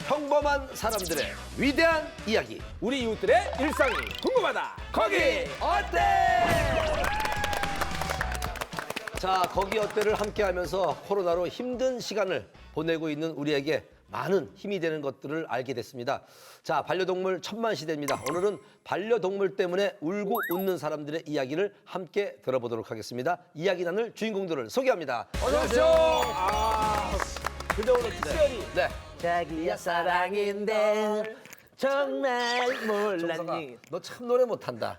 평범한 사람들의 위대한 이야기. 우리 이웃들의 일상이 궁금하다. 거기 어때? 자, 거기 어때를 함께하면서 코로나로 힘든 시간을 보내고 있는 우리에게 많은 힘이 되는 것들을 알게 됐습니다. 자, 반려동물 천만 시대입니다. 오늘은 반려동물 때문에 울고 웃는 사람들의 이야기를 함께 들어보도록 하겠습니다. 이야기 나눌 주인공들을 소개합니다. 어서 오십시오. 근데 오늘 특별히 네. 자기야 사랑인데 정말 몰랐니. 너 참 노래 못한다.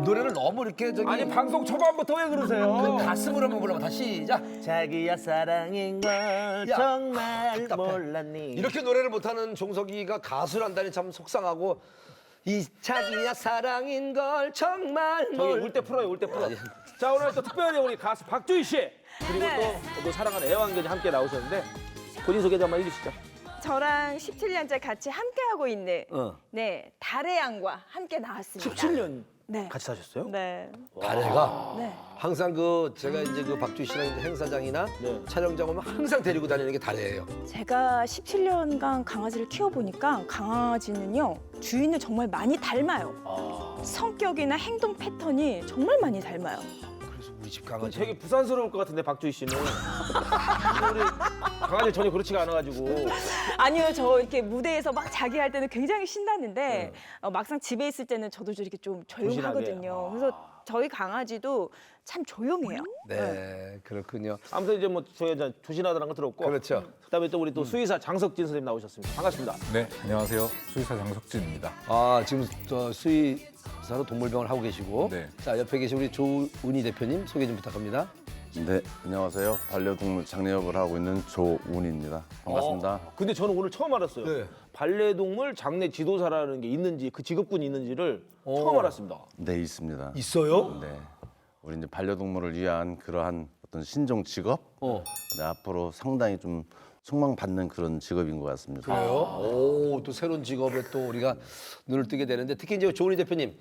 노래를 너무 이렇게 저기 아니 방송 초반부터 왜 그러세요? 가슴으로 한번 불러봐. 다시 시작. 자기야 사랑인 걸 정말 답답해. 몰랐니. 이렇게 노래를 못하는 종석이가 가수란다니 참 속상하고 이 자기야 사랑인 걸 정말 저기 울 때 풀어요, 울 때 풀어. 자, 오늘 또 특별히 우리 가수 박주희 씨 그리고 또 사랑하는 애완견이 함께 나오셨는데 본인 소개 좀 한번 해주시죠. 저랑 17년째 같이 함께하고 있는 네 달의 양과 함께 나왔습니다. 17년 네. 같이 사셨어요? 네. 다래가 네. 항상 그 제가 이제 그 박주희 씨랑 이제 행사장이나 네. 촬영장 오면 항상 데리고 다니는 게 다래예요. 제가 17년간 강아지를 키워보니까 강아지는요 주인을 정말 많이 닮아요. 성격이나 행동 패턴이 정말 많이 닮아요. 그래서 우리 집 강아지 되게 부산스러울 것 같은데 박주희 씨는 우리 강아지 전혀 그렇지가 않아가지고 아니요, 저 이렇게 무대에서 막 자기 할 때는 굉장히 신나는데 막상 집에 있을 때는 저도 이렇게 좀 조용하거든요. 그래서 저희 강아지도 참 조용해요. 네, 그렇군요. 아무튼 이제 뭐 저희 이제 조신하다는 거 들었고 그렇죠. 그다음에 또 우리 또 수의사 장석진 선생님 나오셨습니다. 반갑습니다. 네, 안녕하세요. 수의사 장석진입니다. 아, 지금 저 수의사로 동물병을 하고 계시고 네. 자, 옆에 계신 우리 조은희 대표님 소개 좀 부탁합니다. 네, 안녕하세요. 반려동물 장려역을 하고 있는 조운입니다. 반갑습니다. 근데 저는 오늘 처음 알았어요. 네. 반려동물 장례 지도사라는 게 있는지 그 직업군이 있는지를 처음 알았습니다. 네, 있습니다. 있어요? 네, 우리 이제 반려동물을 위한 그러한 어떤 신종 직업, 네, 앞으로 상당히 좀 촉망받는 그런 직업인 것 같습니다. 그래요? 오, 또 새로운 직업에 또 우리가 눈을 뜨게 되는데 특히 이제 조은희 대표님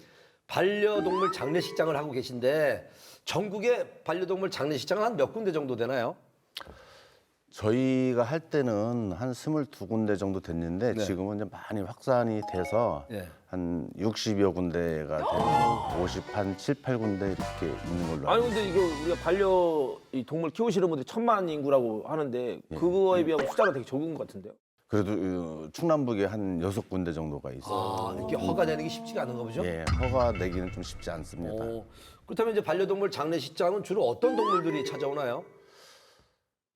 반려동물 장례식장을 하고 계신데 전국에 반려동물 장례식장은 한 몇 군데 정도 되나요? 저희가 할 때는 한 22군데 정도 됐는데 네. 지금은 이제 많이 확산이 돼서 네. 한 60여 군데가 되는 50한 7, 8군데 이렇게 있는 걸로 아니 알고 근데 이거 우리가 반려 이 동물 키우시는 분들이 1000만 인구라고 하는데 그거에 비하면 숫자가 되게 적은 것 같은데요? 그래도 충남북에 한 6군데 정도가 있어요. 아, 이렇게 허가내는 게 쉽지가 않은가 보죠? 예, 허가 내기는 좀 쉽지 않습니다. 오, 그렇다면 이제 반려동물 장례식장은 주로 어떤 동물들이 찾아오나요?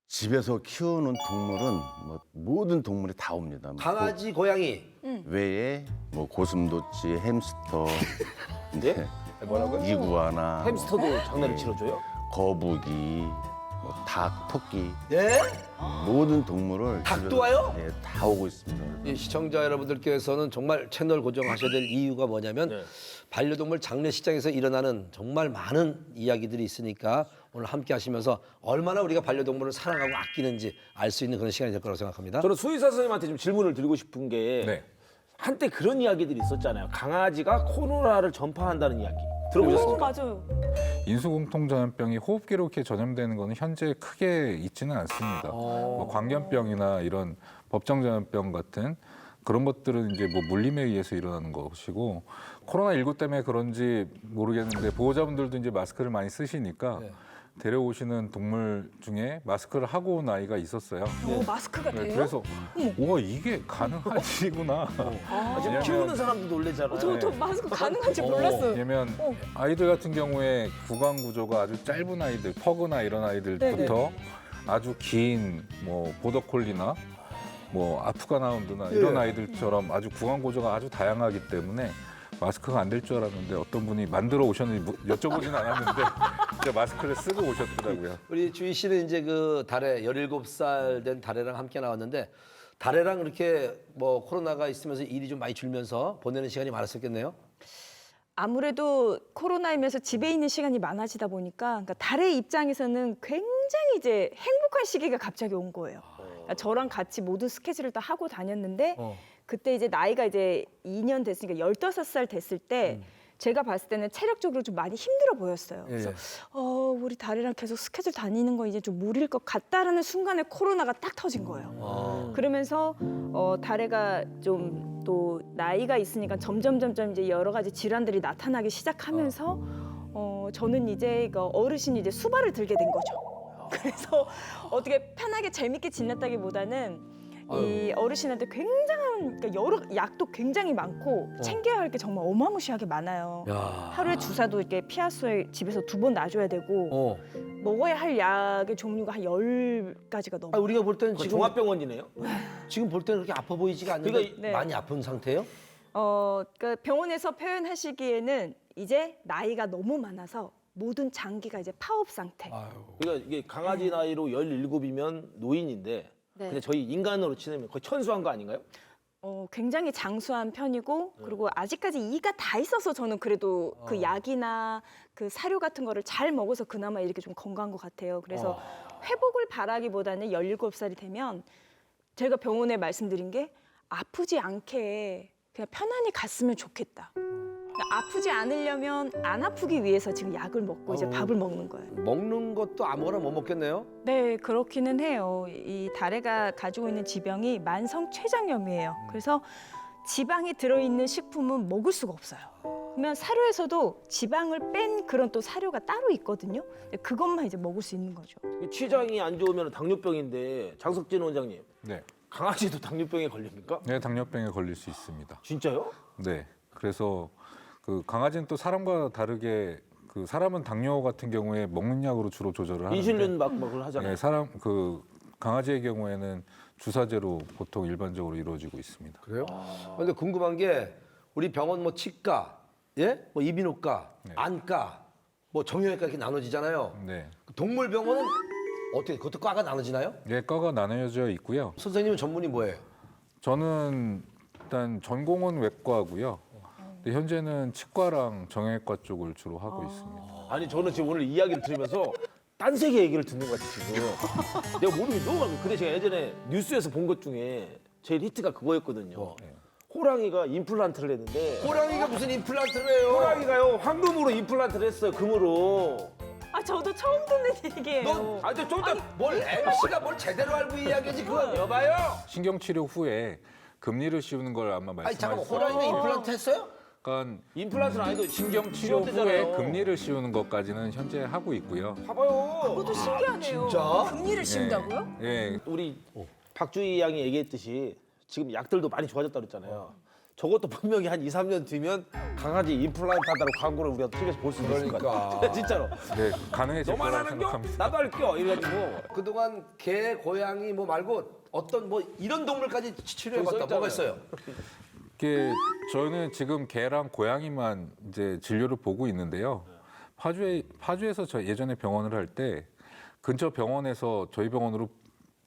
집에서 키우는 동물은 뭐 모든 동물이 다 옵니다. 뭐 강아지, 고양이. 외에 뭐 고슴도치, 햄스터, 예? 뭐라고요? 이구아나, 햄스터도 장례를 치러줘요? 거북이, 뭐 닭, 토끼 예? 모든 동물을 닭도 집에서, 와요? 예, 다 오고 있습니다. 이 시청자 여러분들께서는 정말 채널 고정하셔야 될 이유가 뭐냐면 네. 반려동물 장례식장에서 일어나는 정말 많은 이야기들이 있으니까 오늘 함께 하시면서 얼마나 우리가 반려동물을 사랑하고 아끼는지 알 수 있는 그런 시간이 될 거라고 생각합니다. 저는 수의사 선생님한테 좀 질문을 드리고 싶은 게 네. 한때 그런 이야기들이 있었잖아요. 강아지가 코로나를 전파한다는 이야기 들어보셨습니까? 맞아요. 인수공통전염병이 호흡기로 이렇게 전염되는 것은 현재 크게 있지는 않습니다. 뭐 광견병이나 이런 법정전염병 같은 그런 것들은 이제 뭐 물림에 의해서 일어나는 것이고 코로나19 때문에 그런지 모르겠는데 보호자분들도 이제 마스크를 많이 쓰시니까 데려오시는 동물 중에 마스크를 하고 온 아이가 있었어요. 오, 마스크가 네, 돼요? 그래서 우와 이게 가능한 일이구나. 지금 키우는 사람도 놀래잖아요. 저 마스크 가능한지 몰랐어요. 왜냐면 아이들 같은 경우에 구강 구조가 아주 짧은 아이들, 퍼그나 이런 아이들부터 아주 긴 뭐 보더콜리나 뭐 아프가나운드나 이런 아이들처럼 아주 구강 구조가 아주 다양하기 때문에 마스크가 안 될 줄 알았는데 어떤 분이 만들어 오셨는지 여쭤보지는 않았는데 진짜 마스크를 쓰고 오셨더라고요. 우리 주희 씨는 이제 그 달에 17살 된 달애랑 함께 나왔는데 달애랑 이렇게 뭐 코로나가 있으면서 일이 좀 많이 줄면서 보내는 시간이 많았었겠네요. 아무래도 코로나이면서 집에 있는 시간이 많아지다 보니까 그러니까 달의 입장에서는 굉장히 이제 행복한 시기가 갑자기 온 거예요. 그러니까 저랑 같이 모든 스케줄을 다 하고 다녔는데 그때 이제 나이가 이제 2년 됐으니까 15살 됐을 때 제가 봤을 때는 체력적으로 좀 많이 힘들어 보였어요. 예, 예. 그래서 우리 다리랑 계속 스케줄 다니는 거 이제 좀 무리일 것 같다라는 순간에 코로나가 딱 터진 거예요. 그러면서 다래가 좀 또 나이가 있으니까 점점 이제 여러 가지 질환들이 나타나기 시작하면서 저는 이제 어르신이 이제 수발을 들게 된 거죠. 그래서 어떻게 편하게 재밌게 지냈다기보다는 이 어르신한테 굉장한 그러니까 여러 약도 굉장히 많고 챙겨야 할 게 정말 어마무시하게 많아요. 야. 하루에 주사도 이렇게 피하수에 집에서 2번 놔줘야 되고 먹어야 할 약의 종류가 한 10가지가 넘어요. 아, 우리가 볼 때는 그 지금 종합병원이네요. 지금 볼 때는 그렇게 아파 보이지가 않는데 그러니까 네. 많이 아픈 상태예요? 그러니까 병원에서 표현하시기에는 이제 나이가 너무 많아서 모든 장기가 이제 파업 상태. 그러니까 이게 강아지 나이로 17이면 노인인데 네. 근데 저희 인간으로 치면 거의 천수한 거 아닌가요? 굉장히 장수한 편이고 그리고 아직까지 이가 다 있어서 저는 그래도 그 약이나 그 사료 같은 거를 잘 먹어서 그나마 이렇게 좀 건강한 것 같아요. 그래서 회복을 바라기보다는 17살이 되면 제가 병원에 말씀드린 게 아프지 않게 그냥 편안히 갔으면 좋겠다. 그러니까 아프지 않으려면 안 아프기 위해서 지금 약을 먹고 이제 밥을 먹는 거예요. 먹는 것도 아무거나 못 먹겠네요. 네, 그렇기는 해요. 이 다래가 가지고 있는 지병이 만성 췌장염이에요. 그래서 지방이 들어있는 식품은 먹을 수가 없어요. 그러면 사료에서도 지방을 뺀 그런 또 사료가 따로 있거든요. 그것만 이제 먹을 수 있는 거죠. 취장이 안 좋으면 당뇨병인데 장석진 원장님 네. 강아지도 당뇨병에 걸립니까? 네, 당뇨병에 걸릴 수 있습니다. 진짜요? 네. 그래서 그 강아지는 또 사람과 다르게 그 사람은 당뇨 같은 경우에 먹는 약으로 주로 조절을 하는데 인슐린 막 그걸 하잖아요. 네, 사람 그 강아지의 경우에는 주사제로 보통 일반적으로 이루어지고 있습니다. 그래요? 근데 궁금한 게 우리 병원 뭐 치과, 예? 뭐 이비인후과, 네. 안과, 뭐 정형외과 이렇게 나눠지잖아요. 네. 동물병원은 어떻게 그것도 과가 나눠지나요? 네, 과가 나눠져 있고요. 선생님은 전문이 뭐예요? 저는 일단 전공은 외과고요. 근데 현재는 치과랑 정형외과 쪽을 주로 하고 있습니다. 아니 저는 지금 오늘 이야기를 들으면서 딴 세계 얘기를 듣는 것 같아 지금. 내가 모르게 너무 많고 근데 제가 예전에 뉴스에서 본 것 중에 제일 히트가 그거였거든요. 호랑이가 임플란트를 했는데 호랑이가 무슨 임플란트를 해요? 호랑이가요 황금으로 임플란트를 했어요 금으로. 저도 처음 듣는 얘기예요. 넌 아니 좀 이따 뭘 MC가 뭘 제대로 알고 이야기하지 그건 여봐요. 신경치료 후에 금리를 씌우는 걸 아마 아니 잠깐만 말씀하셨어요. 호랑이가 임플란트 했어요? 그러니까 임플란트는 아니도 신경치료 후에 치료되잖아요. 금리를 씌우는 것까지는 현재 하고 있고요. 봐봐요. 그것도 신기하네요. 진짜? 금리를 씌운다고요? 예, 우리 박주희 양이 얘기했듯이 지금 약들도 많이 좋아졌다고 그랬잖아요. 저것도 분명히 한 2, 3년 뒤면 강아지 임플란트 한다고 광고를 우리가 TV에서 볼 수 있을 것 같아요. 진짜로. 네, 가능해질 너만 거라고 하는 겨? 생각합니다. 나도 할게요. 이래가지고. 그동안 개, 고양이 뭐 말고 어떤 뭐 이런 동물까지 치료해봤다 뭐가 있어요? 이게 저는 지금 개랑 고양이만 이제 진료를 보고 있는데요. 파주에서 저 예전에 병원을 할 때 근처 병원에서 저희 병원으로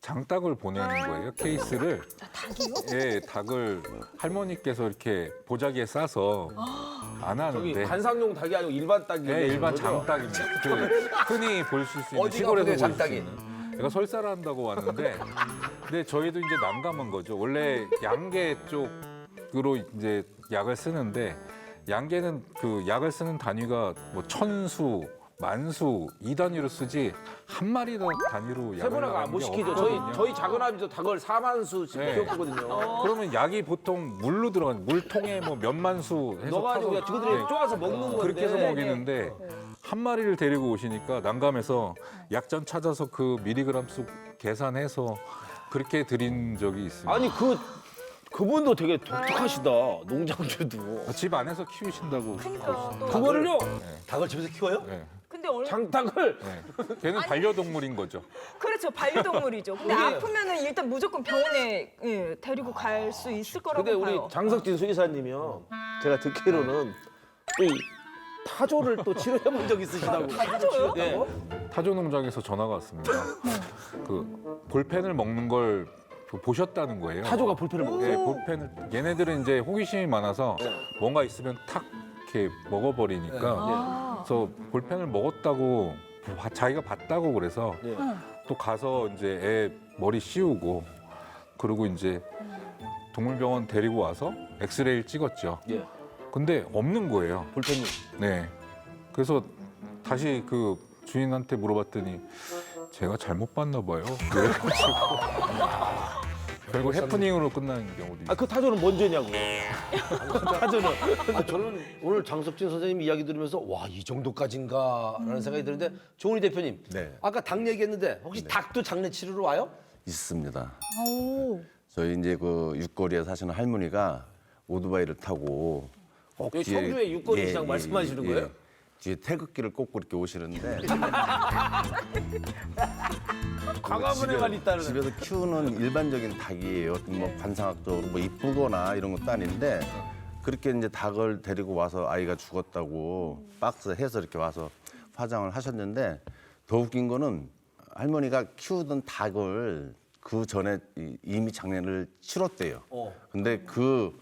장닭을 보내는 거예요. 케이스를. 닭이요? 예, 닭을 할머니께서 이렇게 보자기에 싸서 안 저기 하는데. 관상용 닭이 아니고 일반 닭이. 네, 일반 장닭입니다. 그 흔히 볼 수 있는 어디가 시골에서 아프대요, 볼 수 장닭이? 있는. 제가 설사를 한다고 왔는데, 근데 저희도 이제 난감한 거죠. 원래 양계 쪽으로 이제 약을 쓰는데, 양계는 그 약을 쓰는 단위가 뭐 천수, 만수 이 단위로 쓰지 한 마리 단위로 약을 세분화가 나가는 못 게 시키죠. 없거든요. 저희 작은 아비도 닭을 4만수씩 네. 키웠거든요. 그러면 약이 보통 물로 들어가는 물통에 뭐 몇만 수 해서 넣어가지고 그냥 타서 지그들이 네. 쪼아서 먹는 건데. 그렇게 해서 먹이는데 한 마리를 데리고 오시니까 난감해서 약잔 찾아서 그 미리그램 수 계산해서 그렇게 드린 적이 있습니다. 아니 그분도 되게 독특하시다. 농장주도. 집 안에서 키우신다고. 그러니까 또 그거를요. 닭을 집에서 키워요? 네, 근데 얼 장닭을 네. 걔는 반려동물인 거죠. 그렇죠 반려동물이죠. 근데 아프면은 일단 무조건 병원에 데리고 갈 수 있을 거라고 근데 봐요. 우리 장석진 수의사님이요. 제가 듣기로는 또 이 타조를 또 치료해본 적 있으시다고. 타조요? 네. 타조 농장에서 전화가 왔습니다. 그 볼펜을 먹는 걸 보셨다는 거예요. 타조가 볼펜을 먹어요. 네, 볼펜을 얘네들은 이제 호기심이 많아서 뭔가 있으면 탁 이렇게 먹어버리니까 그래서 볼펜을 먹었다고 자기가 봤다고 그래서 네. 또 가서 이제 애 머리 씌우고 그리고 이제 동물병원 데리고 와서 엑스레이를 찍었죠. 예. 근데 없는 거예요. 볼펜이. 네. 그래서 다시 그 주인한테 물어봤더니 제가 잘못 봤나 봐요. 그래가지고 결국 해프닝으로 끝나는 경우도 있어요. 아, 그 타조는 뭔 죄냐고. 타조는. 아, 저는 오늘 장석진 선생님 이야기 들으면서 와, 이 정도까지인가라는 생각이 드는데 조은희 대표님, 네. 아까 닭 얘기했는데 혹시 닭도 장례 치르러 와요? 있습니다. 오. 저희 이제 그 육거리에 사시는 할머니가 오토바이를 타고 꼭 여기 청주의 육거리 시장 말씀하시는 거예요? 뒤에 태극기를 꽂고 이렇게 오시는데 광화문에만 있다는. 집에서 키우는 일반적인 닭이에요. 어떤 뭐 관상학적으로 뭐 이쁘거나 이런 것도 아닌데 그렇게 이제 닭을 데리고 와서 아이가 죽었다고 박스 해서 이렇게 와서 화장을 하셨는데 더 웃긴 거는 할머니가 키우던 닭을 그 전에 이미 장례를 치렀대요. 근데 그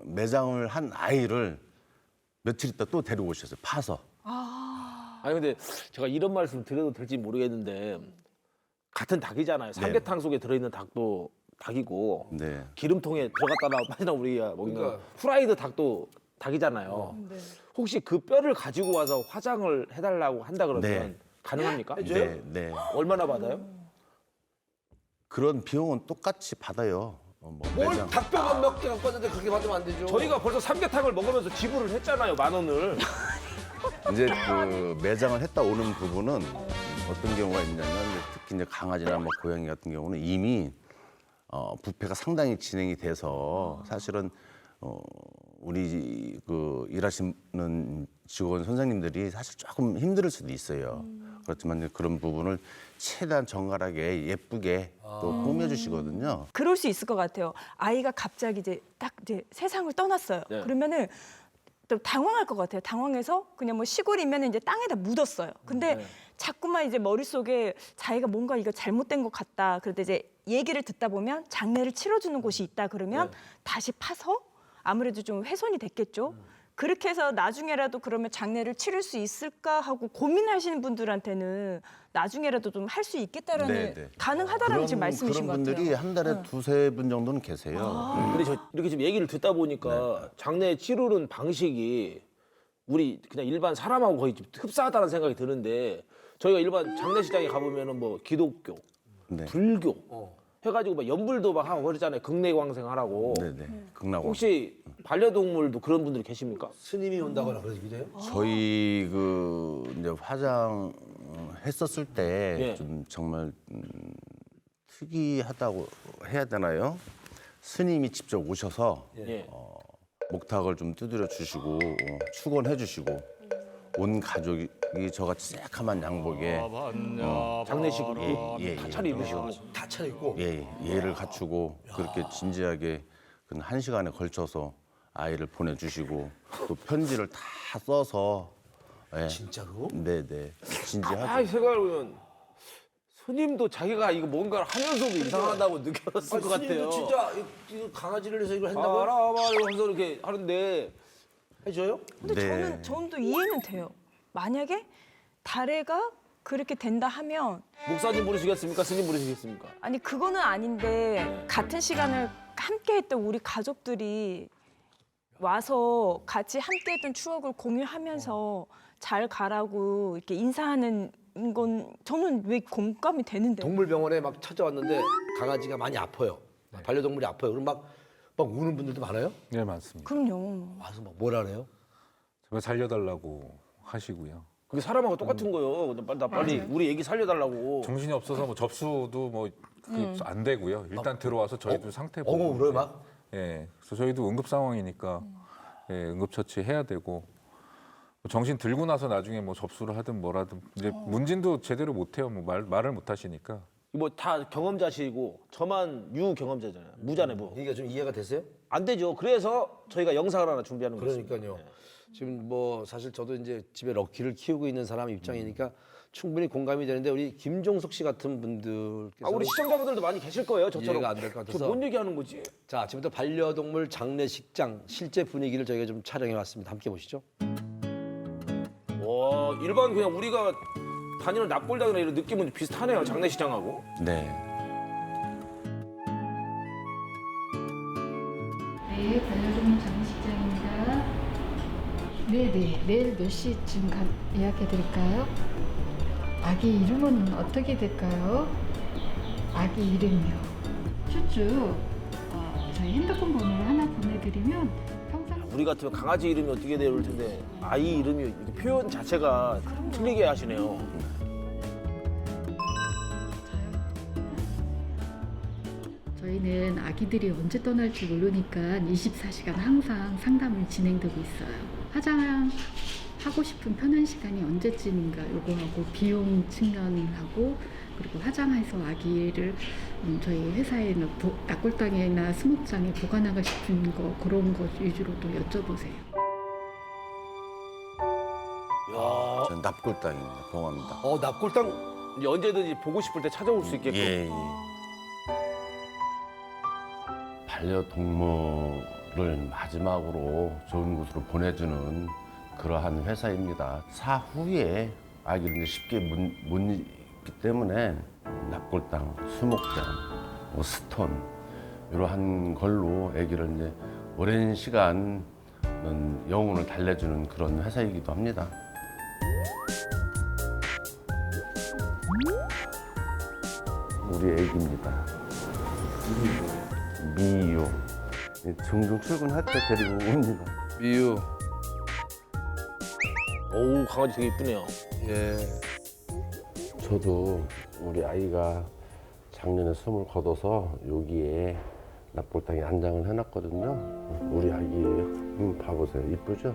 매장을 한 아이를 며칠 있다 또 데리고 오셨어요. 파서. 아니 근데 제가 이런 말씀 드려도 될지 모르겠는데 같은 닭이잖아요. 삼계탕 속에 들어있는 닭도 닭이고 네. 기름통에 들어갔다가 빠지나 우리가 먹는 그러니까. 후라이드 닭도 닭이잖아요. 네. 혹시 그 뼈를 가지고 와서 화장을 해달라고 한다 그러면 네. 가능합니까? 네, 네. 얼마나 받아요? 그런 비용은 똑같이 받아요. 뭐 뭘 매장. 닭뼈가 몇 개 갖고 왔는데 그렇게 받으면 안 되죠. 저희가 벌써 삼계탕을 먹으면서 지불을 했잖아요, 10,000원을. 이제 그 매장을 했다 오는 부분은 어떤 경우가 있냐면 이제 특히 이제 강아지나 뭐 고양이 같은 경우는 이미 부패가 상당히 진행이 돼서 사실은 우리 그 일하시는 직원 선생님들이 사실 조금 힘들 수도 있어요. 그렇지만 이제 그런 부분을 최대한 정갈하게 예쁘게 또 꾸며주시거든요. 그럴 수 있을 것 같아요. 아이가 갑자기 이제 딱 이제 세상을 떠났어요. 네. 그러면은 또 당황할 것 같아요. 당황해서 그냥 뭐 시골이면 이제 땅에다 묻었어요. 근데 네. 자꾸만 이제 머릿속에 자기가 뭔가 이거 잘못된 것 같다. 그럴 때 이제 얘기를 듣다 보면 장례를 치러주는 곳이 있다. 그러면 다시 파서 아무래도 좀 훼손이 됐겠죠. 그렇게 해서 나중에라도 그러면 장례를 치를 수 있을까 하고 고민하시는 분들한테는 나중에라도 좀 할 수 있겠다라는 네, 네. 가능하다라는 지금 말씀이신 것 그런 같아요. 분들이 한 달에 두세 분 정도는 계세요. 근데 저 이렇게 지금 얘기를 듣다 보니까 장례 치르는 방식이 우리 그냥 일반 사람하고 거의 좀 흡사하다는 생각이 드는데 저희가 일반 장례식장에 가보면은 뭐 기독교, 네. 불교 해가지고 막 연불도 막 하고 그러잖아요. 극례광생 하라고. 네네. 극락원. 혹시 반려동물도 그런 분들이 계십니까? 스님이 온다거나 그러기도 해요? 저희 그 이제 화장 했었을 때 예. 좀 정말 특이하다고 해야 되나요? 스님이 직접 오셔서 예. 목탁을 좀 두드려 주시고 축원해 주시고 온 가족이 저같이 새카만 양복에 장례식으로 예, 다 예. 차려입으시고. 다 차려입고. 예를 갖추고 그렇게 진지하게 그 1시간에 걸쳐서 아이를 보내주시고 또 편지를 다 써서 예. 진짜로? 네네 진지하죠. 아, 생각해보면 스님도 자기가 이거 뭔가를 하면서도 이상하다고 느꼈을 것 같아요. 진짜 이 강아지를 해서 이걸 한다고요? 알아봐 이러면서 이렇게 하는데 해줘요? 근데 네. 저는 또 이해는 돼요. 만약에 달애가 그렇게 된다 하면 목사님 부르시겠습니까? 스님 부르시겠습니까? 아니 그거는 아닌데 같은 시간을 함께했던 우리 가족들이 와서 같이 함께했던 추억을 공유하면서 잘 가라고 이렇게 인사하는 건 저는 왜 공감이 되는데 동물병원에 막 찾아왔는데 강아지가 많이 아파요. 반려동물이 아파요. 그럼 막 우는 분들도 많아요? 네, 많습니다. 그럼요. 와서 막 뭐라 그래요? 제발 살려달라고 하시고요. 그게 사람하고 똑같은 거예요. 나 빨리 우리 애기 살려달라고. 정신이 없어서 뭐 접수도 뭐 안 되고요. 일단 들어와서 저희도 상태 보고. 어머, 그래요, 막? 예. 그래서 저희도 응급 상황이니까 예, 응급처치 해야 되고 정신 들고 나서 나중에 뭐 접수를 하든 뭐라든 이제 문진도 제대로 못 해요. 뭐 말을 못 하시니까. 뭐 다 경험자시고 저만 유경험자잖아요. 무자네 뭐. 이게 좀 이해가 되세요? 안 되죠. 그래서 저희가 영상을 하나 준비하는 거예요. 그러니까요. 지금 뭐 사실 저도 이제 집에 럭키를 키우고 있는 사람 입장이니까 충분히 공감이 되는데 우리 김종석 씨 같은 분들께서 우리 시청자분들도 많이 계실 거예요. 저처럼. 이해가 안 될 것 같아서. 뭔 얘기하는 거지? 자, 지금부터 반려동물 장례식장 실제 분위기를 저희가 좀 촬영해 왔습니다. 함께 보시죠. 와, 일반 그냥 우리가 다니는 납골당이나 이런 느낌은 비슷하네요. 장례식장하고. 네. 네, 반려동물 장례식장입니다. 네네. 내일 몇 시쯤 예약해 드릴까요? 아기 이름은 어떻게 될까요? 아기 이름이요. 쭈쭈. 저희 핸드폰 번호를 하나 보내드리면 평상. 우리 같으면 강아지 이름이 어떻게 돼야 할 텐데 아이 이름이 이렇게 표현 자체가 틀리게 하시네요. 저희는 아기들이 언제 떠날지 모르니까 24시간 항상 상담을 진행되고 있어요. 화장하고 싶은 편한 시간이 언제쯤인가 요거하고 비용 측면하고 그리고 화장해서 아기를 저희 회사에 낙골당이나 수목장에 보관하고 싶은 거 그런 것 위주로도 여쭤보세요. 전 납골당입니다. 봉합니다. 납골당 이제 언제든지 보고 싶을 때 찾아올 수 있게끔. 예. 반려동물을 마지막으로 좋은 곳으로 보내주는 그러한 회사입니다. 사후에 아기를 이제 쉽게 못 입기 때문에 납골당, 수목장, 뭐 스톤 이러한 걸로 아기를 이제 오랜 시간 영혼을 달래주는 그런 회사이기도 합니다. 우리 애기입니다. 미유. 종종 출근할 때 데리고 옵니다. 미유. 어우 강아지 되게 이쁘네요. 예. 저도 우리 아이가 작년에 숨을 거둬서 여기에 납골당에 안장을 해놨거든요. 우리 아기예요. 봐보세요. 이쁘죠?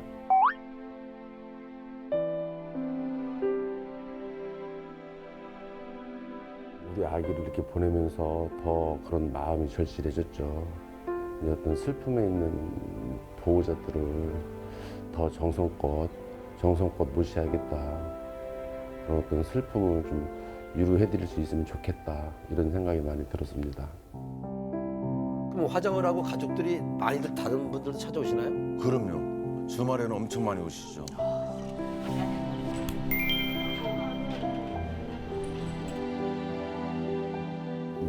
우리 아기를 이렇게 보내면서 더 그런 마음이 절실해졌죠. 이제 어떤 슬픔에 있는 보호자들을 더 정성껏 모셔야겠다. 그런 어떤 슬픔을 좀 위로해드릴 수 있으면 좋겠다. 이런 생각이 많이 들었습니다. 그럼 화장을 하고 가족들이 많이들 다른 분들도 찾아오시나요? 그럼요. 주말에는 엄청 많이 오시죠.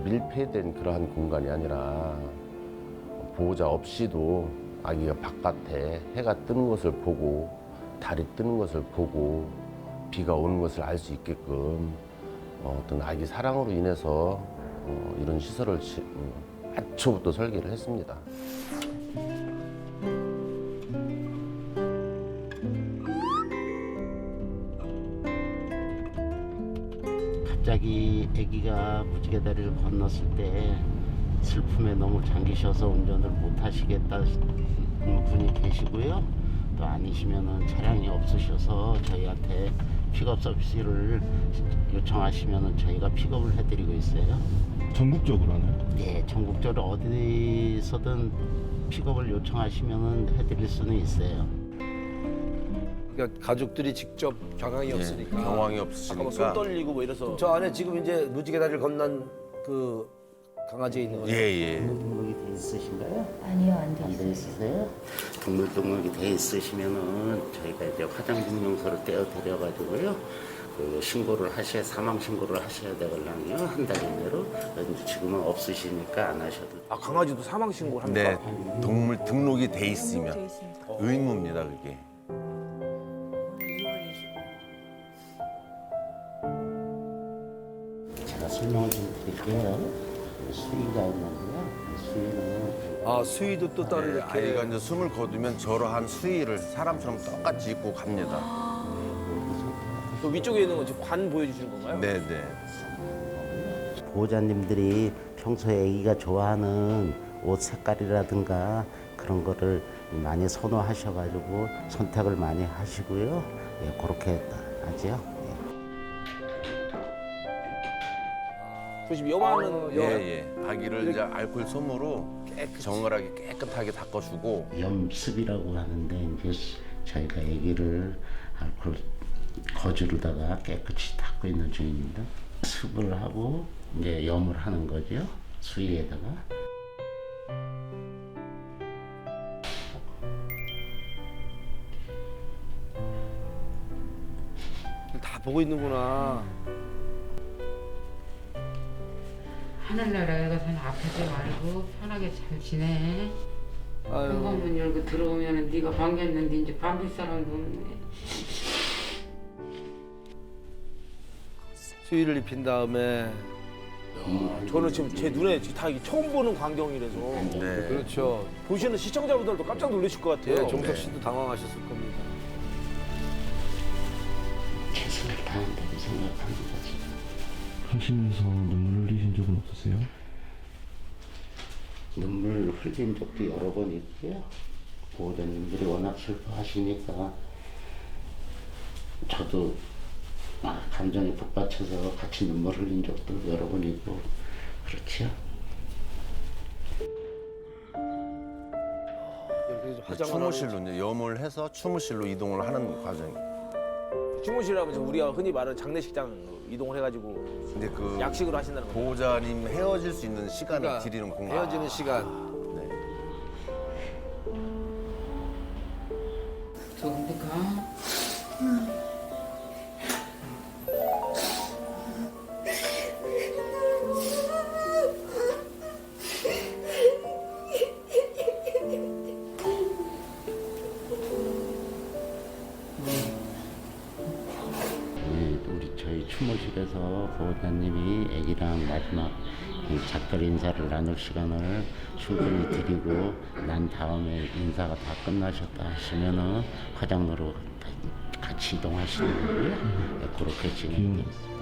밀폐된 그러한 공간이 아니라 보호자 없이도 아기가 바깥에 해가 뜨는 것을 보고 달이 뜨는 것을 보고 비가 오는 것을 알 수 있게끔 어떤 아기 사랑으로 인해서 이런 시설을 애초부터 설계를 했습니다. 갑자기 아기가 무지개 다리를 건넜을 때 슬픔에 너무 잠기셔서 운전을 못 하시겠다는 분이 계시고요. 또 아니시면은 차량이 없으셔서 저희한테 픽업 서비스를 요청하시면은 저희가 픽업을 해드리고 있어요. 전국적으로 하나요? 네, 전국적으로 어디서든 픽업을 요청하시면은 해드릴 수는 있어요. 그러니까 가족들이 직접 경황이 없으니까. 경황이 아까 없으시니까 뭐손 떨리고 뭐 이래서. 저 안에 지금 이제 무지개 다리를 건넌 그 강아지에 있는 거예요. 예. 등록이 돼 있으신가요? 아니요, 안 안 돼 있으세요? 동물 등록이 돼 있으시면은 저희가 이제 화장 증명서를 떼어 드려가지고요. 그 신고를 사망 신고를 하셔야 되거든요. 한 달 이내로. 그런데 지금은 없으시니까 안 하셔도. 아 강아지도 사망 신고를 합니까? 네. 동물 등록이 돼 있으면 돼 있습니다. 의무입니다, 그게. 제가 설명을 좀 드릴게요. 수의가 있는데요. 수의는 수위도 또 따로 이렇게. 아이가 이제 숨을 거두면 저러한 수의를 사람처럼 똑같이 입고 갑니다. 또 위쪽에 있는 건 지금 관 보여주시는 건가요? 네네. 보호자님들이 평소에 아기가 좋아하는 옷 색깔이라든가 그런 거를 많이 선호하셔가지고 선택을 많이 하시고요. 예, 그렇게 하지요. 조심 염화는 예. 아기를 이제 알코올 솜으로 정갈하게 깨끗하게 닦아주고 염습이라고 하는데 이제 저희가 아기를 알코올 거즈로다가 깨끗이 닦고 있는 중입니다. 습을 하고 이제 염을 하는 거죠. 수위에다가. 다 보고 있는구나. 하늘나라에 가서는 아프지 말고 편하게 잘 지내. 공관문 열고 들어오면은 네가 반겼는데 이제 반길 사람도 없네. 수의를 입힌 다음에 저는 지금 제 눈에 다 이게 처음 보는 광경이라서 네. 그렇죠. 보시는 시청자분들도 깜짝 놀라실 것 같아요. 네, 종석 씨도 당황하셨을 겁니다. 최선을 다한다고 생각하는 거지. 하시면서 눈물 흘리신 적은 없으세요? 눈물 흘린 적도 여러 번 있고요. 보호자님들이 워낙 슬퍼하시니까 저도 감정에 북받쳐서 같이 눈물 흘린 적도 여러 번 있고 그렇지요. 이렇게 화장을 추모실로 이제 염을 해서 추모실로 이동을 하는 과정. 주무실하면서 우리가 흔히 말하는 장례식장으로 이동을 해가지고 근데 그 약식으로 하신다는 거죠. 보호자님 헤어질 수 있는 시간을 그러니까 드리는 공간. 헤어지는 시간. 네. 좋은데 가. 우리 저희 추모실에서 보호자님이 아기랑 마지막 작별 인사를 나눌 시간을 충분히 드리고 난 다음에 인사가 다 끝나셨다 하시면은 화장로로 같이 이동하시는 거고요. 네, 그렇게 진행되어 있습니다.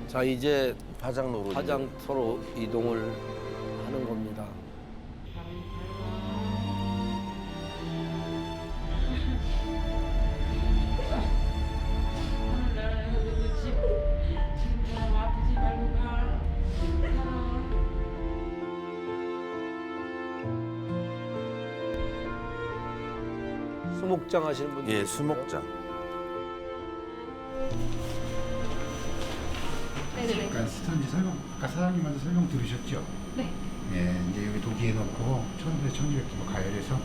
자, 이제 화장로로 화장터로 이동을 하는 겁니다. 지금처럼 아프지 말고 가. 수목장 하시는 분들. 예, 수목장. 약간 스턴지 설명, 아까 사장님한테 설명 들으셨죠? 네. 예, 이제 여기 도기에 넣고 1000대 1200도 가열해서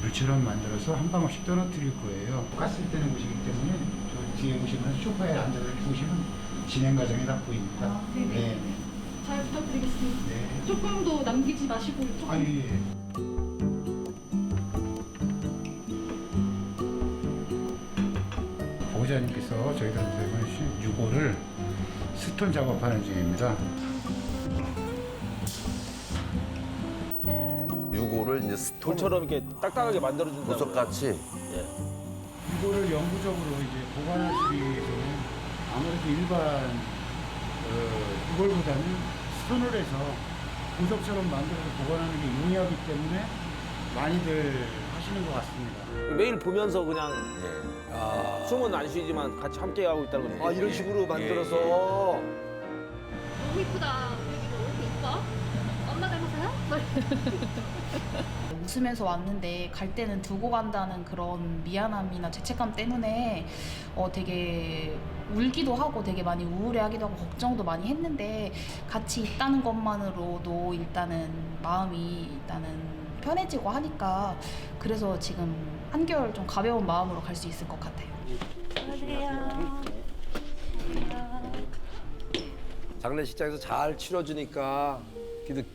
물처럼 만들어서 한 방울씩 떨어뜨릴 거예요. 가스 때는 곳이기 때문에 저 뒤에 보시면 소파에 앉아서 이렇게 보시면 진행 과정이 다 보입니다. 아, 네네. 잘 부탁드리겠습니다. 네. 조금 더 남기지 마시고 조금. 아, 예, 예. 보호자님께서 저희들한테 해주신 유골을 스톤 작업하는 중입니다. 유골을 이제 스톤 돌처럼 이렇게 딱딱하게 만들어준다. 보석같이. 이거를 영구적으로 이제 보관하시기 위해서는 아무래도 일반 이걸보다는 스톤을 해서 보석처럼 만들어서 보관하는 게 용이하기 때문에 많이들 하시는 것 같습니다. 매일 보면서 그냥 예. 숨은 안 쉬지만 같이 함께 하고 있다는 거죠. 아, 이런 식으로 만들어서 너무 이쁘다. 여기 너무 이뻐. 엄마 닮았어요? 웃으면서 왔는데 갈 때는 두고 간다는 그런 미안함이나 죄책감 때문에 되게 울기도 하고 되게 많이 우울해하기도 하고 걱정도 많이 했는데 같이 있다는 것만으로도 일단은 마음이 일단은 편해지고 하니까 그래서 지금 한결 좀 가벼운 마음으로 갈 수 있을 것 같아요. 장례식장에서 잘 치러주니까 그래도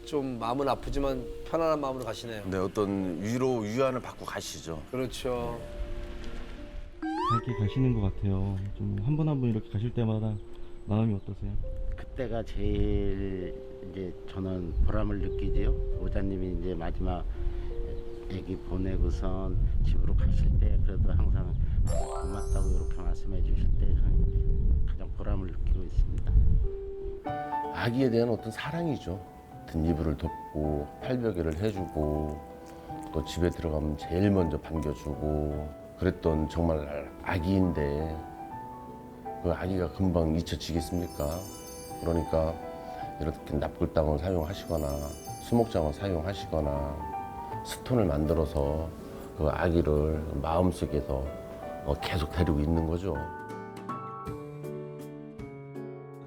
좀 마음은 아프지만 편안한 마음으로 가시네요. 네, 어떤 위로 위안을 받고 가시죠. 그렇죠. 밝게 가시는 것 같아요. 좀 한 분 한 분 이렇게 가실 때마다 마음이 어떠세요? 그때가 제일 이제 저는 보람을 느끼지요. 보호자님이 이제 마지막 애기 보내고선 집으로 가실 때 그래도 항상 고맙다고 이렇게 말씀해 주실 때 저는 가장 보람을 느끼고 있습니다. 아기에 대한 어떤 사랑이죠. 뒷이불을 덮고 팔베개를 해주고 또 집에 들어가면 제일 먼저 반겨주고 그랬던 정말 아기인데 그 아기가 금방 잊혀지겠습니까? 그러니까 이렇게 납골당을 사용하시거나 수목장을 사용하시거나 스톤을 만들어서 그 아기를 마음속에서 계속 데리고 있는 거죠.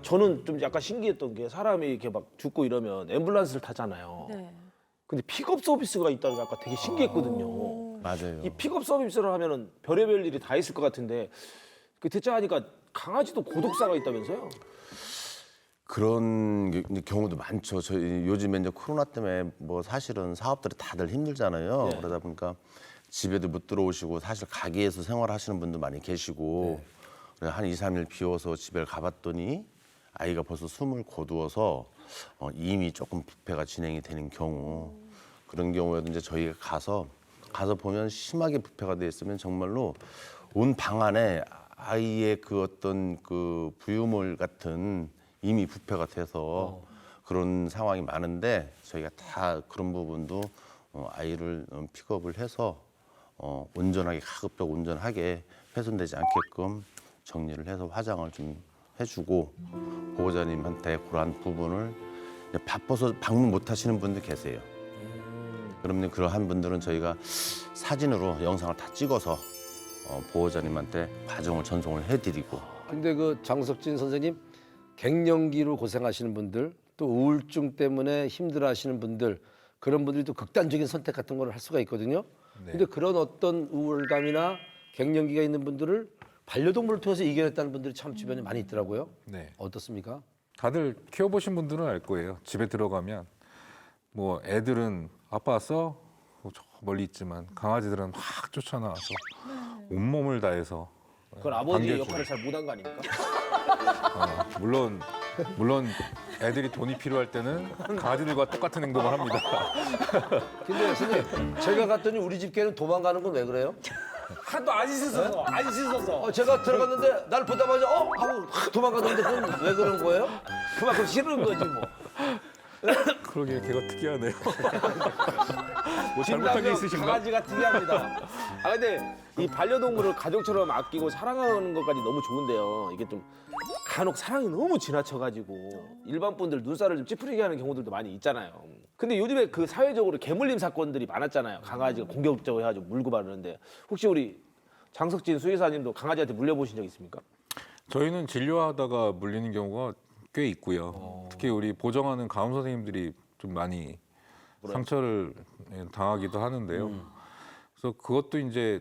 저는 좀 약간 신기했던 게 사람이 이렇게 막 죽고 이러면 앰뷸런스를 타잖아요. 네. 근데 픽업 서비스가 있다는 게 아까 되게 신기했거든요. 맞아요. 이 픽업 서비스를 하면은 별의별 일이 다 있을 것 같은데 그 듣자 하니까 강아지도 고독사가 있다면서요? 그런 경우도 많죠. 저희 요즘에 이제 코로나 때문에 뭐 사실은 사업들이 다들 힘들잖아요. 네. 그러다 보니까 집에도 못 들어오시고 사실 가게에서 생활하시는 분도 많이 계시고 그래서 한 2, 3일 비워서 집에 가봤더니 아이가 벌써 숨을 거두어서 이미 조금 부패가 진행이 되는 경우 그런 경우에도 이제 저희가 가서 보면 심하게 부패가 돼 있으면 정말로 온 방 안에 아이의 그 어떤 그 부유물 같은 이미 부패가 돼서 그런 상황이 많은데 저희가 다 그런 부분도 아이를 픽업을 해서 온전하게 가급적 온전하게 훼손되지 않게끔 정리를 해서 화장을 좀 해주고 보호자님한테 그러한 부분을 바빠서 방문 못 하시는 분들 계세요. 그러면 그러한 분들은 저희가 사진으로 영상을 다 찍어서 보호자님한테 과정을 전송을 해드리고. 근데 그 장석진 선생님 갱년기로 고생하시는 분들 또 우울증 때문에 힘들어하시는 분들 그런 분들이 또 극단적인 선택 같은 걸 할 수가 있거든요. 네. 근데 그런 어떤 우울감이나 갱년기가 있는 분들을 반려동물을 통해서 이겨냈다는 분들이 참 주변에 많이 있더라고요. 네. 어떻습니까? 다들 키워보신 분들은 알 거예요. 집에 들어가면 뭐 애들은 아빠 왔어? 저 멀리 있지만 강아지들은 확 쫓아나와서 온몸을 다해서 그건 아버지의 반겨주고. 역할을 잘 못한 거 아닙니까? 물론 애들이 돈이 필요할 때는 강아지들과 똑같은 행동을 합니다. 근데 선생님 제가 갔더니 우리 집 개는 도망가는 건 왜 그래요? 하도 안 씻어서 안 씻어서 제가 들어갔는데 날 보자마자 하고 확 도망가는데 그건 왜 그런 거예요? 그만큼 싫은 거지 뭐. 그러게 걔가 특이하네요. 뭐 잘못한 게 있으신가? 강아지가 특이합니다. 아 근데 이 반려동물을 가족처럼 아끼고 사랑하는 것까지 너무 좋은데요. 이게 좀 간혹 사랑이 너무 지나쳐가지고 일반 분들 눈살을 좀 찌푸리게 하는 경우들도 많이 있잖아요. 근데 요즘에 그 사회적으로 개물림 사건들이 많았잖아요. 강아지가 공격적으로 해가지고 물고 마르는데 혹시 우리 장석진 수의사님도 강아지한테 물려보신 적 있습니까? 저희는 진료하다가 물리는 경우가 꽤 있고요. 특히 우리 보정하는 간호 선생님들이 좀 많이 상처를 당하기도 하는데요. 그래서 그것도 이제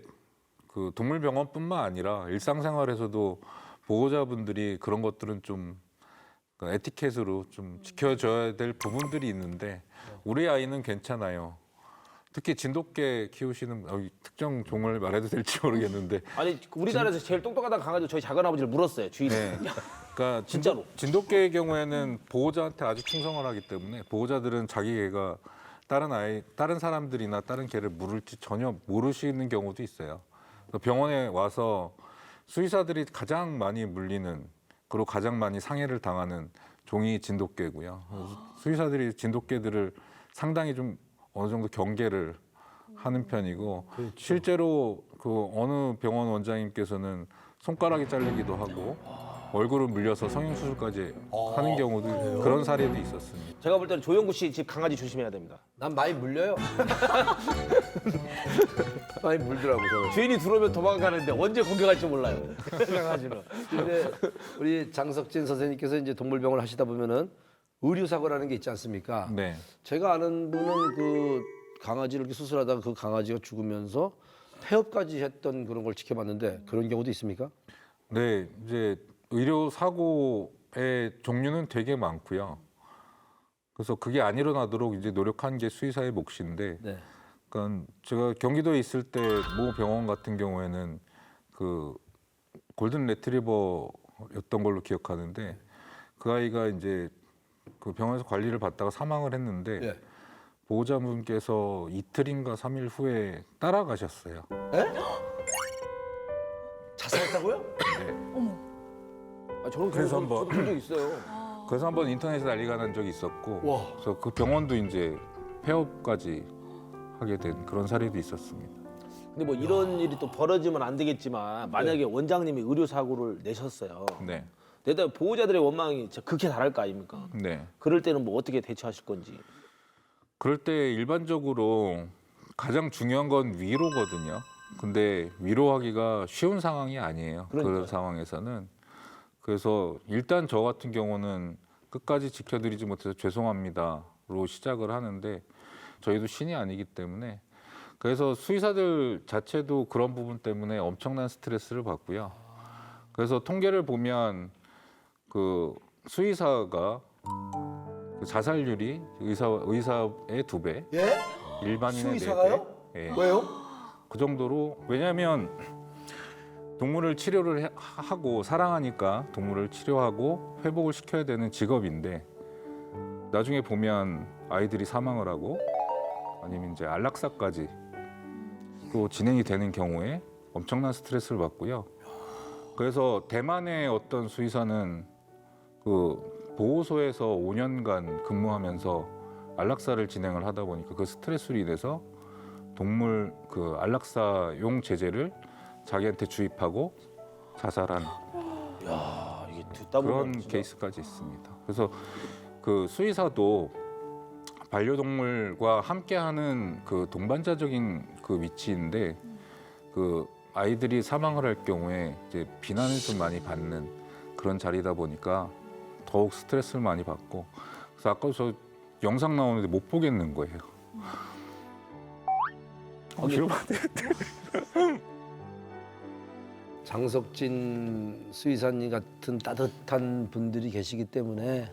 그 동물병원뿐만 아니라 일상생활에서도 보호자분들이 그런 것들은 좀 에티켓으로 좀 지켜줘야 될 부분들이 있는데 우리 아이는 괜찮아요. 특히 진돗개 키우시는 특정 종을 말해도 될지 모르겠는데 아니 우리나라에서 제일 똑똑하다는 강아지 저희 작은아버지를 물었어요. 주인이. 네. 그러니까 진짜로. 진돗개의 경우에는 보호자한테 아주 충성을 하기 때문에 보호자들은 자기 개가 다른 사람들이나 다른 개를 물을지 전혀 모르시는 경우도 있어요. 그래서 병원에 와서 수의사들이 가장 많이 물리는 그리고 가장 많이 상해를 당하는 종이 진돗개고요. 수의사들이 진돗개들을 상당히 좀 어느 정도 경계를 하는 편이고 실제로 그 어느 병원 원장님께서는 손가락이 잘리기도 하고 얼굴을 물려서 성형수술까지 하는 경우도 그런 사례도 있었습니다. 제가 볼 때는 조영구 씨 집 강아지 조심해야 됩니다. 난 많이 물려요. 많이 물더라고 저. 주인이 들어오면 도망가는데 언제 공격할지 몰라요. 강아지는. 근데 우리 장석진 선생님께서 이제 동물병원을 하시다 보면은 의료 사고라는 게 있지 않습니까? 네. 제가 아는 분은 그 강아지를 이렇게 수술하다가 그 강아지가 죽으면서 폐업까지 했던 그런 걸 지켜봤는데 그런 경우도 있습니까? 네, 이제 의료 사고의 종류는 되게 많고요. 그래서 그게 안 일어나도록 이제 노력한 게 수의사의 몫인데, 네. 그러니까 제가 경기도에 있을 때 모 병원 같은 경우에는 그 골든 레트리버였던 걸로 기억하는데 그 아이가 이제 그 병원에서 관리를 받다가 사망을 했는데 예. 보호자분께서 이틀인가 3일 후에 따라가셨어요. 자살했다고요? 아, 저는 그래서 한번 저도 본 적 있어요. 그래서 한번 인터넷에 난리가 난 적이 있었고, 와. 그래서 그 병원도 이제 폐업까지 하게 된 그런 사례도 있었습니다. 근데 뭐 이런 일이 또 벌어지면 안 되겠지만 만약에 원장님이 의료 사고를 내셨어요. 네, 내다 보호자들의 원망이 진짜 극에 달할 거 아닙니까? 네. 그럴 때는 뭐 어떻게 대처하실 건지. 그럴 때 일반적으로 가장 중요한 건 위로거든요. 근데 위로하기가 쉬운 상황이 아니에요. 그러니까요. 그런 상황에서는. 그래서 일단 저 같은 경우는 끝까지 지켜드리지 못해서 죄송합니다로 시작을 하는데 저희도 신이 아니기 때문에 그래서 수의사들 자체도 그런 부분 때문에 엄청난 스트레스를 받고요. 그래서 통계를 보면 그 수의사가 그 자살률이 의사의 2배, 예? 일반인의 수의사가요? 4배. 예. 왜요? 그 정도로 왜냐하면 동물을 치료를 하고 사랑하니까 동물을 치료하고 회복을 시켜야 되는 직업인데 나중에 보면 아이들이 사망을 하고 아니면 이제 안락사까지 또 진행이 되는 경우에 엄청난 스트레스를 받고요. 그래서 대만의 어떤 수의사는 그 보호소에서 5년간 근무하면서 안락사를 진행을 하다 보니까 그 스트레스로 인해서 동물 그 안락사용 제재를 자기한테 주입하고 자살한 야, 이게 듣다 보면 그런 진짜 케이스까지 있습니다. 그래서 그 수의사도 반려동물과 함께하는 그 동반자적인 그 위치인데 그 아이들이 사망을 할 경우에 이제 비난을 좀 많이 받는 그런 자리다 보니까 더욱 스트레스를 많이 받고 그래서 아까 저 영상 나오는데 못 보겠는 거예요. 이러면 안 되는데. 장석진 수의사님 같은 따뜻한 분들이 계시기 때문에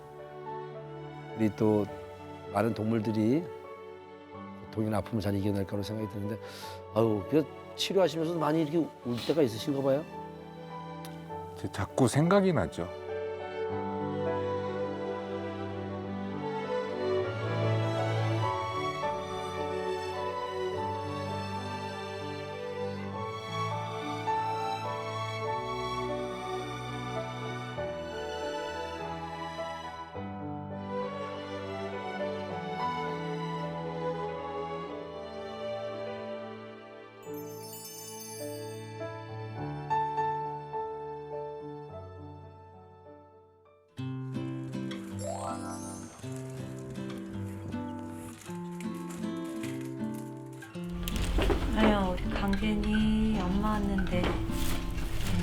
우리 또 많은 동물들이 고통이나 아픔을 잘 이겨낼 거라고 생각이 드는데 아유, 치료하시면서도 많이 이렇게 울 때가 있으신가 봐요? 자꾸 생각이 나죠. 아유, 우리 강진이 엄마 왔는데.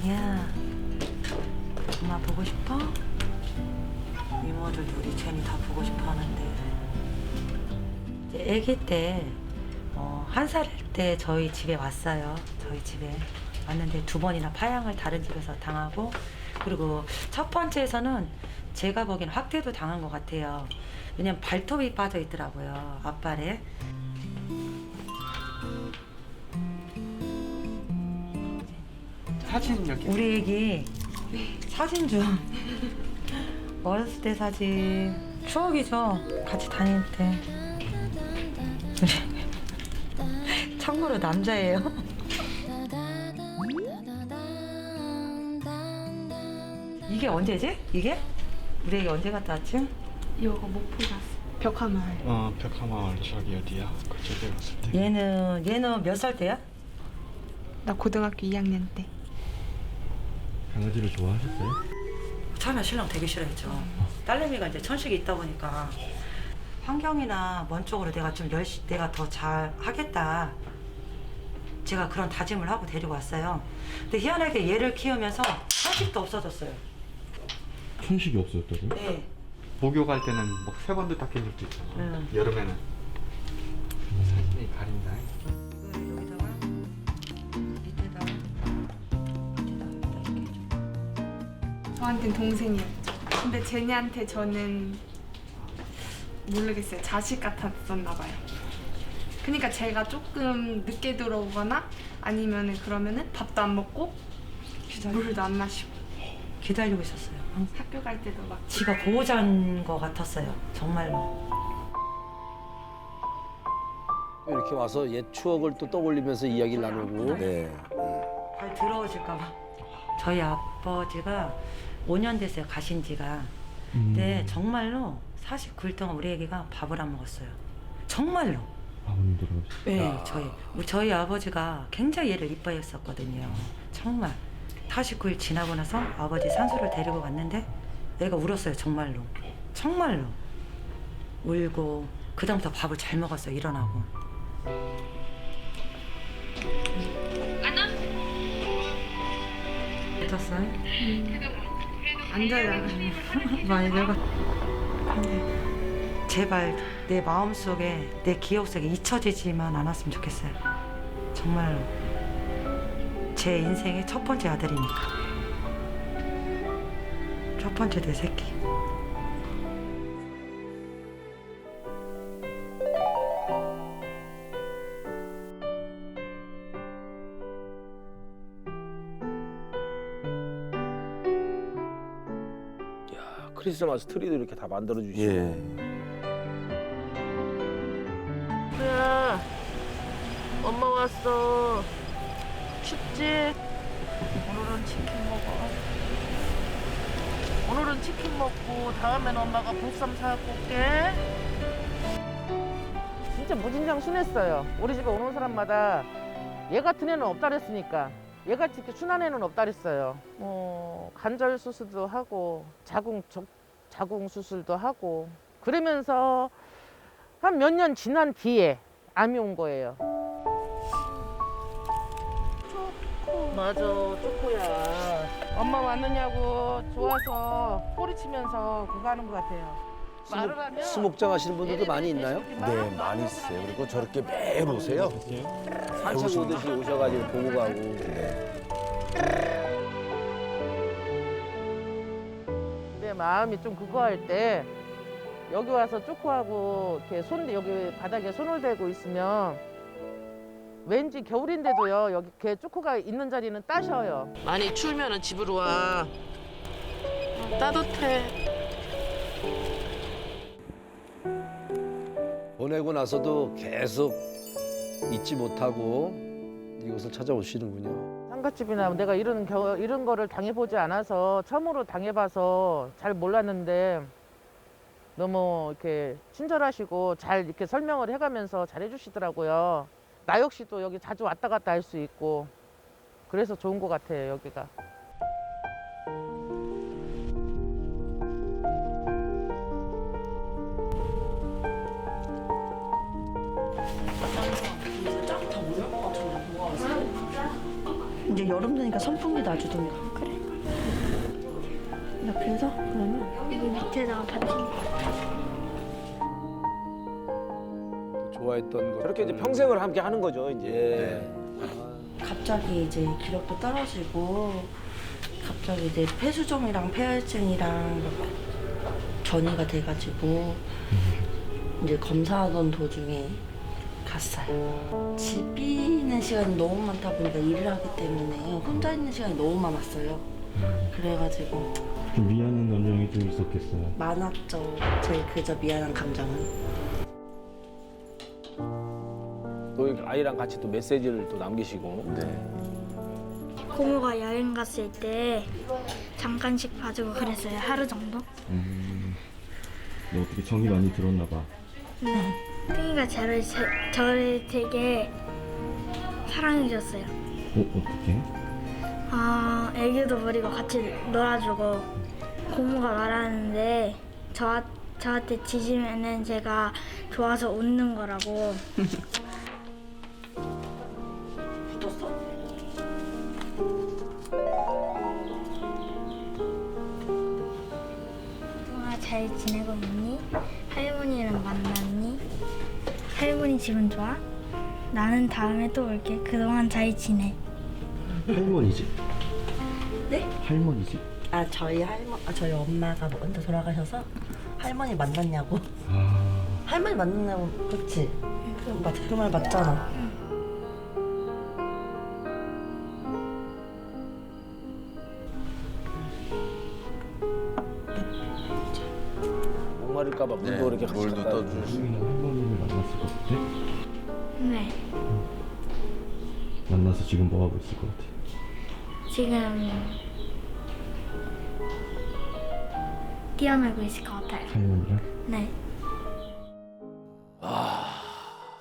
아니야. 엄마 보고 싶어? 이모들도 우리 제니 다 보고 싶어 하는데. 이제 아기 때, 1살일 때 저희 집에 왔어요. 저희 집에. 왔는데 2번이나 파양을 다른 집에서 당하고, 그리고 첫 번째에서는 제가 보기엔 학대도 당한 것 같아요. 왜냐면 발톱이 빠져 있더라고요, 앞발에. 사진 여기. 우리 애기 사진 좀. 어렸을 때 사진. 추억이죠. 같이 다닐 때. 우리 참고로 남자예요. 이게 언제지? 이게? 우리 애기 언제 갔다 왔지? 이거 목포 갔어. 벽화마을. 벽화마을 저기 어디야? 그쪽에 갔을 때. 얘는 몇 살 때야? 나 고등학교 2학년 때. 강아지를 좋아하셨어요? 처음에 신랑 되게 싫어했죠. 딸내미가 이제 천식이 있다 보니까 환경이나 먼 쪽으로 내가 더 잘 하겠다. 제가 그런 다짐을 하고 데리고 왔어요. 근데 희한하게 얘를 키우면서 천식도 없어졌어요. 천식이 없었다고요? 네. 목욕 할 때는 막 3번도 닦인 적도 있잖아. 여름에는. 이 가린다. 저한테는 동생이었죠. 근데 제니한테 저는 모르겠어요. 자식 같았었나 봐요. 그러니까 제가 조금 늦게 들어오거나 아니면은 그러면은 밥도 안 먹고 물도 안 마시고 기다리고 있었어요. 학교 갈 때도 막 지가 보호자인 것 같았어요. 정말로. 이렇게 와서 옛 추억을 또 떠올리면서 이야기를 나누고. 네. 발 더러워질까 봐. 저희 아버지가 5년 됐어요, 가신 지가. 근데 정말로 49일 동안 우리 애기가 밥을 안 먹었어요. 정말로. 아버님 들어오셨어요? 네, 저희 아버지가 굉장히 얘를 이뻐했었거든요. 정말. 49일 지나고 나서 아버지 산소를 데리고 갔는데 애가 울었어요, 정말로. 정말로. 울고 그다음부터 밥을 잘 먹었어요, 일어나고. 잤어요? 앉아요. 많이 늙어. 근데 제발 내 마음속에 내 기억 속에 잊혀지지만 않았으면 좋겠어요. 정말로. 제 인생의 첫 번째 아들이니까. 첫 번째 내 새끼. 크리스마스 트리도 이렇게 다 만들어 주시고. 예. 그래, 엄마 왔어. 춥지? 오늘은 치킨 먹어. 오늘은 치킨 먹고 다음엔 엄마가 보쌈 사갖고 올게. 진짜 무진장 순했어요. 우리 집에 오는 사람마다 얘 같은 애는 없다 그랬으니까. 얘같이 이렇게 순한 애는 없다 그랬어요. 관절 수술도 하고 자궁 수술도 하고 그러면서 한 몇 년 지난 뒤에 암이 온 거예요. 맞아, 쪼꼬야. 엄마 왔느냐고 좋아서 꼬리치면서 그거 하는 것 같아요. 말을 하면 수목장 하시는 분들도 많이 있나요? 네, 많이 있어요. 그리고 저렇게 매일 오세요. 산책 오듯이 오셔가지고 보고 가고. 내 마음이 좀 그거 할 때 여기 와서 쪼꼬하고 이렇게 여기 바닥에 손을 대고 있으면 왠지 겨울인데도요 여기 이렇게 쪼꼬가 있는 자리는 따셔요. 많이 추우면은 집으로 와. 따뜻해. 보내고 나서도 계속 잊지 못하고 이곳을 찾아오시는군요. 상갓집이나 내가 이런 거를 당해보지 않아서 처음으로 당해봐서 잘 몰랐는데 너무 이렇게 친절하시고 잘 이렇게 설명을 해가면서 잘 해주시더라고요. 나 역시도 여기 자주 왔다 갔다 할 수 있고 그래서 좋은 것 같아요, 여기가. 이제 여름 되니까 선풍기 놔주던가. 그래. 나 그래서 그러면 여기 밑에다가 받침. 좋아했던 거. 저렇게 이제 평생을 함께 하는 거죠, 이제. 예. 갑자기 이제 기력도 떨어지고 갑자기 이제 폐수종이랑 폐혈증이랑 전이가 돼가지고 이제 검사하던 도중에 갔어요. 집 비는 시간이 너무 많다 보니까 일을 하기 때문에 혼자 있는 시간이 너무 많았어요. 그래가지고 좀 미안한 감정이 좀 있었겠어요. 많았죠. 제일 그저 미안한 감정은. 또 이렇게 아이랑 같이 또 메시지를 또 남기시고. 고모가 여행 갔을 때 잠깐씩 봐주고 그랬어요. 하루 정도. 너 어떻게 정이 많이 들었나 봐. 네. 핑이가 저를 되게 사랑해줬어요. 어떻게? 애교도 부리고 같이 놀아주고 고모가 말하는데 저한테 지지면은 제가 좋아서 웃는 거라고. 붙었어? 동아 잘 지내고 있니? 할머니랑 만났니? 할머니 기분 좋아? 나는 다음에 또 올게. 그동안 잘 지내. 할머니 집. 네? 할머니 집. 저희 엄마가 먼저 돌아가셔서 할머니 만났냐고. 할머니 만났냐고, 그렇지? 맞아, 그 말 맞잖아. 목마를까봐 물도 이렇게 같이 물도 갖다 떠주시고. 할머니를 만났을 것 같아? 네. 만나서 지금 뭐 하고 있을 것 같아? 지금 뛰어놀고 있을 것 같아요. 할머니랑? 네.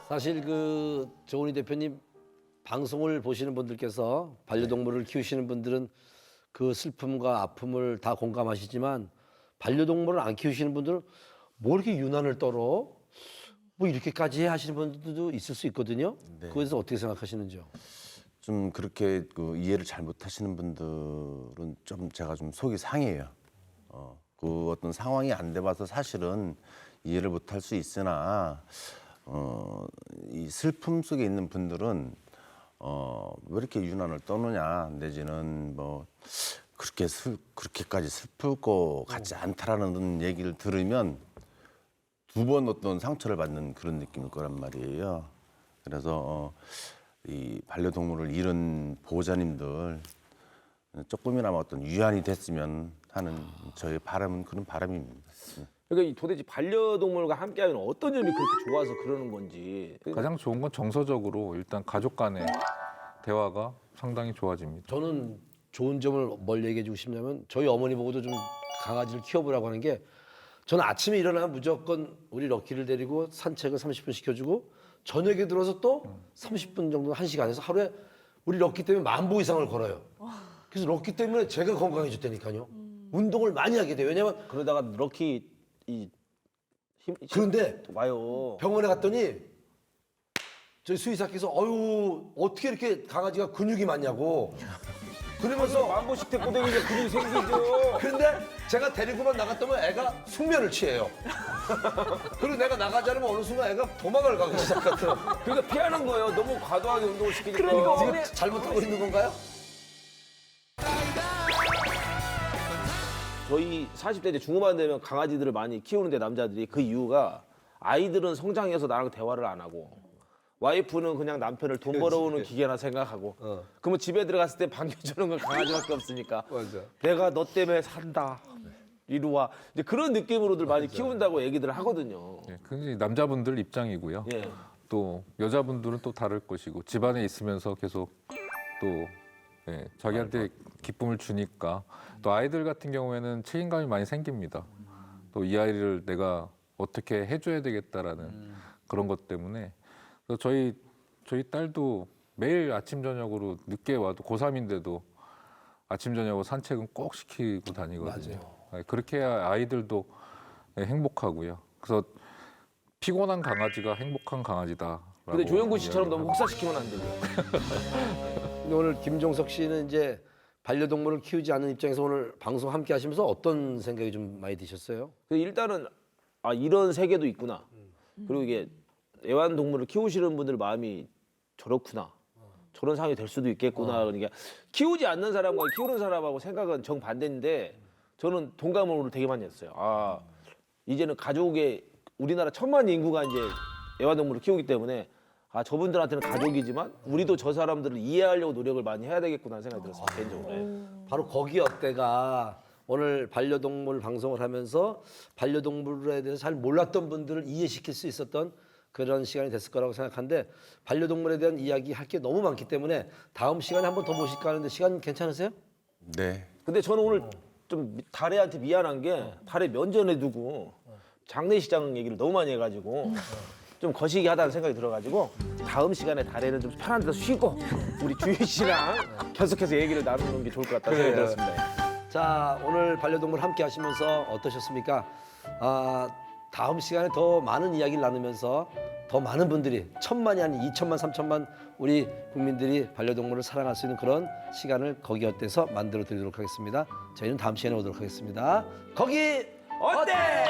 사실 그 조은희 대표님 방송을 보시는 분들께서 반려동물을 키우시는 분들은 그 슬픔과 아픔을 다 공감하시지만 반려동물을 안 키우시는 분들은 뭐 이렇게 유난을 떨어? 뭐 이렇게까지 하시는 분들도 있을 수 있거든요. 네. 그거에 대해서 어떻게 생각하시는지요? 좀 그렇게 그 이해를 잘 못하시는 분들은 좀 제가 좀 속이 상해요. 그 어떤 상황이 안 돼봐서 사실은 이해를 못할 수 있으나 이 슬픔 속에 있는 분들은 왜 이렇게 유난을 떠느냐 내지는 뭐 그렇게까지 슬플 거 같지 않다라는 얘기를 들으면 두 번 어떤 상처를 받는 그런 느낌일 거란 말이에요. 그래서 이 반려동물을 잃은 보호자님들 조금이나마 어떤 위안이 됐으면 하는 저의 바람은 그런 바람입니다. 그러니까 이 도대체 반려동물과 함께하면 어떤 점이 그렇게 좋아서 그러는 건지. 가장 좋은 건 정서적으로 일단 가족 간의 대화가 상당히 좋아집니다. 저는 좋은 점을 뭘 얘기해 주고 싶냐면 저희 어머니 보고도 좀 강아지를 키워보라고 하는 게 저는 아침에 일어나면 무조건 우리 럭키를 데리고 산책을 30분 시켜주고 저녁에 들어서 또 30분 정도 1시간에서 하루에 우리 럭키 때문에 10,000보 이상을 걸어요. 그래서 럭키 때문에 제가 건강해졌다니까요. 운동을 많이 하게 돼요. 왜냐면 그러다가 럭키 그런데 와요. 병원에 갔더니 저희 수의사께서 어떻게 이렇게 강아지가 근육이 많냐고 그러면서 10,000보씩 데꼬댕이가 근육이 생기죠. 근데 제가 데리고만 나갔더니 애가 숙면을 취해요. 그리고 내가 나가지 않으면 어느 순간 애가 도망을 가기 시작하더라고요. 그러니까 피하는 거예요. 너무 과도하게 운동을 시키니까. 지금 잘못하고 있는 건가요? 저희 40대 이제 중후반 되면 강아지들을 많이 키우는데 남자들이 그 이유가 아이들은 성장해서 나랑 대화를 안 하고 와이프는 그냥 남편을 돈 벌어오는 기계나 생각하고 그러면 집에 들어갔을 때 반겨주는 건 강아지밖에 없으니까 내가 너 때문에 산다. 이리 와. 이제 그런 느낌으로들 많이 키운다고 얘기들 하거든요. 예, 그게 남자분들 입장이고요. 예. 또 여자분들은 또 다를 것이고 집안에 있으면서 계속 또 자기한테 기쁨을 주니까 또 아이들 같은 경우에는 책임감이 많이 생깁니다. 또 이 아이를 내가 어떻게 해줘야 되겠다라는 그런 것 때문에 그래서 저희 딸도 매일 아침 저녁으로 늦게 와도 고3인데도 아침 저녁으로 산책은 꼭 시키고 다니거든요. 맞아요. 그렇게 해야 아이들도 행복하고요. 그래서 피곤한 강아지가 행복한 강아지다. 근데 조영구 씨처럼 너무 혹사시키면 안 되고요. 근데 오늘 김종석 씨는 이제 반려동물을 키우지 않는 입장에서 오늘 방송 함께 하시면서 어떤 생각이 좀 많이 드셨어요? 일단은 이런 세계도 있구나. 그리고 이게 애완동물을 키우시는 분들 마음이 저렇구나. 저런 상황이 될 수도 있겠구나. 그러니까 키우지 않는 사람과 키우는 사람하고 생각은 정반대인데 저는 동감을 오늘 되게 많이 했어요. 이제는 가족의 우리나라 1,000만 인구가 이제 애완동물을 키우기 때문에 저분들한테는 가족이지만 우리도 저 사람들을 이해하려고 노력을 많이 해야 되겠구나 생각이 들었습니다. 개인적으로. 바로 거기 어때가 오늘 반려동물 방송을 하면서 반려동물에 대해서 잘 몰랐던 분들을 이해시킬 수 있었던 그런 시간이 됐을 거라고 생각하는데 반려동물에 대한 이야기 할 게 너무 많기 때문에 다음 시간에 한 번 더 모실까 하는데 시간 괜찮으세요? 네. 근데 저는 오늘 좀 달애한테 미안한 게 달애 면전에 두고 장례식장 얘기를 너무 많이 해가지고 좀 거시기 하다는 생각이 들어가지고 다음 시간에 달애는 좀 편한 데서 쉬고 우리 주희 씨랑 계속해서 얘기를 나누는 게 좋을 것 같다는 생각이 들었습니다. 자, 오늘 반려동물 함께 하시면서 어떠셨습니까? 다음 시간에 더 많은 이야기를 나누면서 더 많은 분들이 1,000만이 아닌 2,000만, 3,000만 우리 국민들이 반려동물을 사랑할 수 있는 그런 시간을 거기 어때서 만들어 드리도록 하겠습니다. 저희는 다음 시간에 오도록 하겠습니다. 거기 어때?